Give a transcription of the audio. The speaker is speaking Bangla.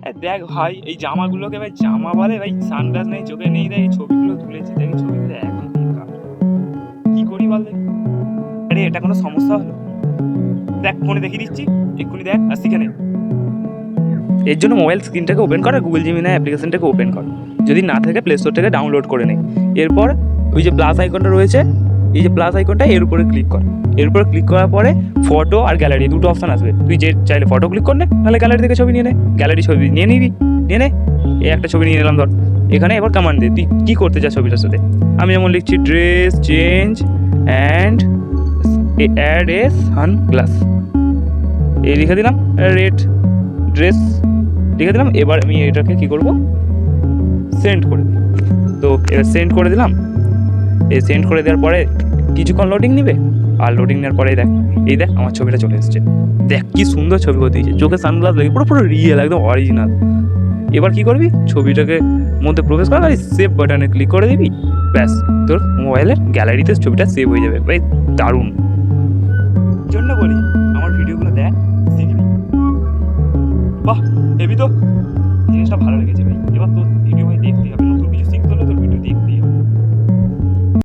দেখ ভাই এই জামাগুলোকে ভাই জামা বলে ভাই, সানগ্লাস নেই চোখে নেই, দেখ এই ছবিগুলো তুলেছে, দেখ এই ছবিগুলো এখন কি করি বল দেখি। আরে এটা কোনো সমস্যা হলো? দেখ ফোনে দেখিয়ে দিচ্ছি, এক্ষুনি দেখ আর শিখে নে। এর জন্য মোবাইল স্ক্রিনটাকে ওপেন কর আর গুগল জিমিনাই অ্যাপ্লিকেশনটাকে ওপেন কর, যদি না থাকে প্লে স্টোর থেকে ডাউনলোড করে নে। এরপর ওই যে প্লাস আইকনটা রয়েছে, এই যে প্লাস আইকনটা এর উপরে ক্লিক কর। এর উপরে ক্লিক করার পরে ফটো আর গ্যালারি দুটো অপশান আসবে, তুই যে চাইলে ফটো ক্লিক কর নে, নাহলে গ্যালারি থেকে ছবি নিয়ে নে। গ্যালারি ছবি নিয়ে নিবি, নিয়ে নে। এই একটা ছবি নিয়ে নিলাম ধর। এখানে এবার কমান্ড দে তুই কী করতে চাস ছবিটার সাথে। আমি যেমন লিখছি dress change and add a sunglass, এই লিখে দিলাম। রেড ড্রেস লিখে দিলাম। এবার আমি এটাকে কী করব, সেন্ড করে দিই। তো এবার সেন্ড করে দিলাম। এই সেন্ড করে দেওয়ার পরে কিছুক্ষণ লোডিং নেবে, আর লোডিং নেওয়ার পরে এই দেখ আমার ছবিটা চলে এসেছে। দেখ কি সুন্দর ছবি হতে দিয়েছে, চোখে সানগ্লাস লাগে, পুরো পুরো রিয়েল একদম অরিজিনাল। এবার কি করবি, ছবিটাকে মধ্যে প্রবেশ করা আর সেভ বাটনে ক্লিক করে দিবি, ব্যাস তোর মোবাইলের গ্যালারিতে ছবিটা সেভ হয়ে যাবে। ভাই দারুণ। জন্য বলি আমার ভিডিওগুলো দেখ, শিখবি। বাহ হেবি তো, জিনিসটা ভালো লেগেছে ভাই। এবার তোর ভিডিও ভাই দেখতেই হবে, নতুন কিছু শিখতে হলে তোর ভিডিও দেখতেই হবে।